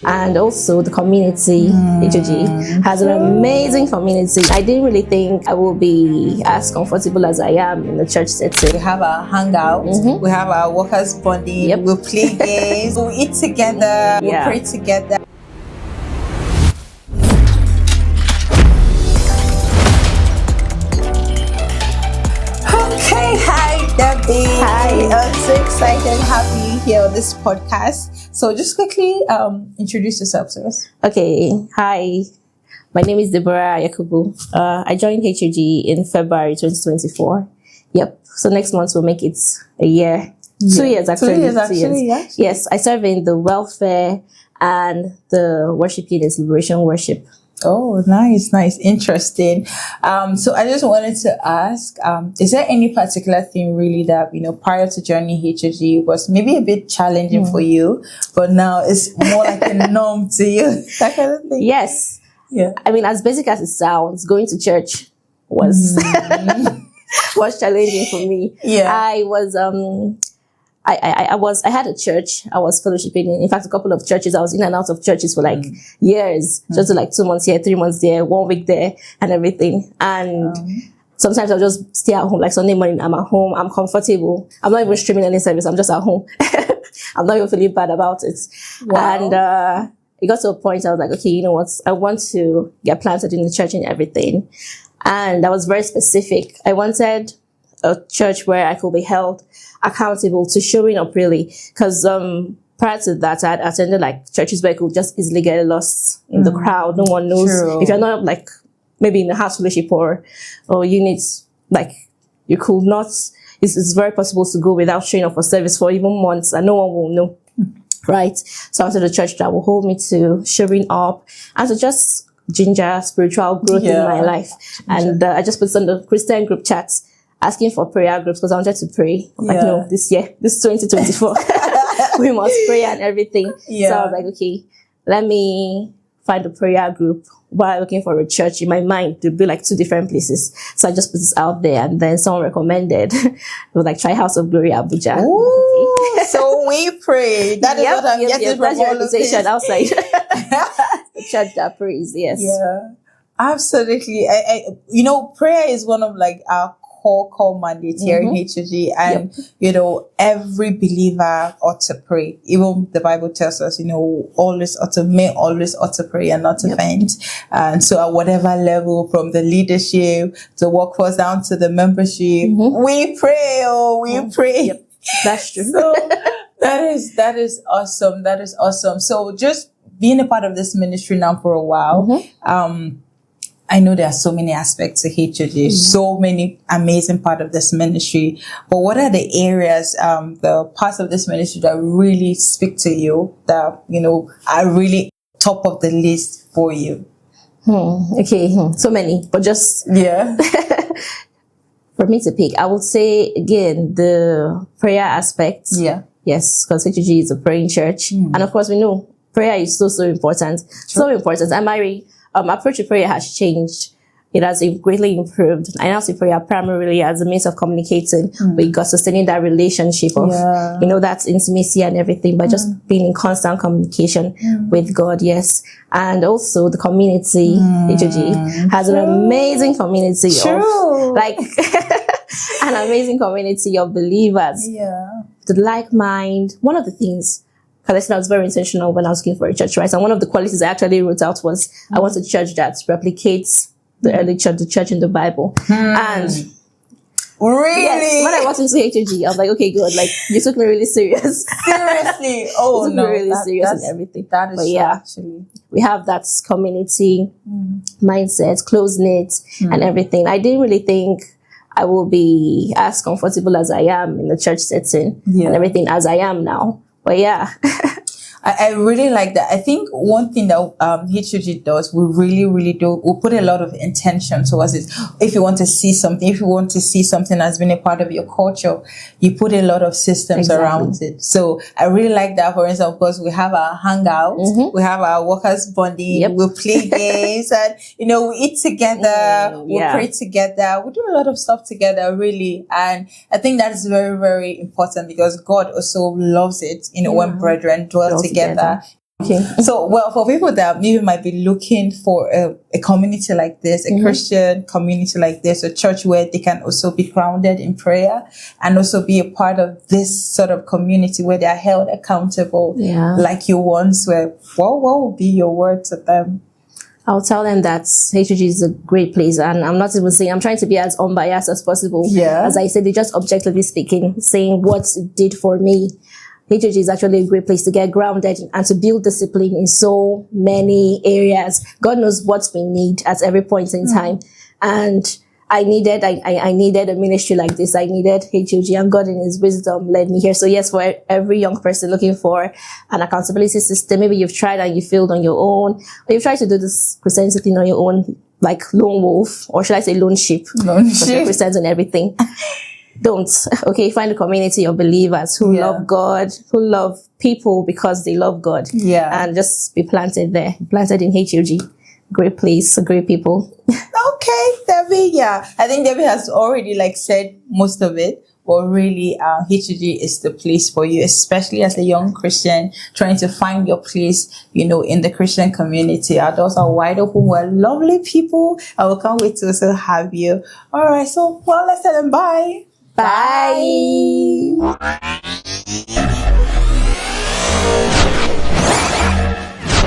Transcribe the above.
And also the community, H.O.G, has an amazing community. I didn't really think I will be as comfortable as I am in the church setting. We have our hangouts, we have our workers bonding, we'll play games, we'll eat together, we'll pray together. Okay, hi Debbie. Hi. I'm so excited to have you here on this podcast. So just quickly introduce yourself to us. Okay, hi. My name is Deborah Yakubu. I joined H.O.G in February 2024. Yep. So next month we'll make it a year. 2 years actually. 2 years actually, yeah. Yes, I serve in the welfare and the worship unit, liberation worship. Oh, nice, interesting. So I just wanted to ask, is there any particular thing really that, prior to joining H.O.G was maybe a bit challenging for you, but now it's more like a norm to you, that kind of thing? Yes. Yeah. I mean, as basic as it sounds, going to church was, was challenging for me. Yeah. I had a church I was fellowshipping in. In fact, a couple of churches. I was in and out of churches for like years. Just like 2 months here, 3 months there, 1 week there and everything. And sometimes I'll just stay at home. Like Sunday morning, I'm at home. I'm comfortable. I'm not even streaming any service. I'm just at home. I'm not even feeling bad about it. Wow. And, it got to a point I was like, okay, you know what? I want to get planted in the church and everything. And I was very specific. I wanted a church where I could be held accountable to showing up really. Cause, prior to that, I had attended like churches where I could just easily get lost in the crowd. No one knows. True. If you're not like maybe in a house fellowship or units, like you could not, it's very possible to go without showing up for service for even months and no one will know. Right. So I wanted a church that will hold me to showing up and to just ginger spiritual growth in my life. And I just put on the Christian group chats asking for prayer groups because I wanted to pray. I'm like, no, this 2024, we must pray and everything. Yeah. So I was like, okay, let me find a prayer group while looking for a church. In my mind, to be like 2 different places. So I just put this out there and then someone recommended it was like try House of Glory Abuja. Ooh, so we pray. That is what I'm getting from all of this. Outside. The church that prays, yes. Yeah, absolutely. I prayer is one of like our core mandate here in H.O.G, and every believer ought to pray. Even the Bible tells us, always ought to pray and not to faint. And so at whatever level, from the leadership, the workforce down to the membership, we pray. We pray. Yep. That's true. So that is awesome. That is awesome. So just being a part of this ministry now for a while, I know there are so many aspects to H.O.G, so many amazing part of this ministry. But what are the areas, the parts of this ministry that really speak to you, that, are really top of the list for you? Okay. So many, but just, for me to pick, I would say again, the prayer aspect. Yeah. Yes. Because H.O.G is a praying church. And of course we know prayer is so important. True. So important. And my approach to prayer has changed. It has greatly improved. I now see prayer primarily as a means of communicating with God, sustaining that relationship of, that intimacy and everything, but just being in constant communication with God, yes. And also the community, H.O.G, has an amazing community of, like, an amazing community of believers. Yeah. The like mind. One of the things, because I said I was very intentional when I was looking for a church, right? And one of the qualities I actually wrote out was I want a church that replicates the early church, the church in the Bible. And really, yes, when I walked into H.O.G, I was like, okay, good. Like, you took me really serious. Seriously? Oh, you took me really serious and everything. That is but true, actually. We have that community mindset, close-knit and everything. I didn't really think I will be as comfortable as I am in the church setting and everything as I am now. But yeah. I really like that. I think one thing that H.O.G does, we really do, we put a lot of intention towards it. If you want to see something that's been a part of your culture, you put a lot of systems around it. So I really like that. For instance, of course, we have our hangouts, we have our workers bonding, we play games, and we eat together, we pray together, we do a lot of stuff together, really. And I think that is very, very important because God also loves it, when brethren dwell together Okay. So, well, for people that maybe might be looking for a community like this, a Christian community like this, a church where they can also be grounded in prayer and also be a part of this sort of community where they are held accountable, like you once were, what would be your word to them? I'll tell them that H.O.G is a great place, and I'm not even saying, I'm trying to be as unbiased as possible. Yeah. As I said, they just objectively speaking, saying what it did for me. H.O.G is actually a great place to get grounded and to build discipline in so many areas. God knows what we need at every point in time. And I needed a ministry like this. I needed H.O.G, and God in his wisdom led me here. So yes, for every young person looking for an accountability system, maybe you've tried and you failed on your own, or you've tried to do this Christianity thing on your own, like lone wolf, or should I say lone sheep? Lone sheep. Christians and everything. Don't. Okay, find a community of believers who love God, who love people because they love God. Yeah. And just be planted there. Planted in H.O.G. Great place, great people. Okay, Debbie. Yeah, I think Debbie has already said most of it. But really, H.O.G is the place for you, especially as a young Christian trying to find your place, in the Christian community. Our doors are wide open. We're lovely people. I will can't wait to also have you. All right, so let's tell them bye. Bye.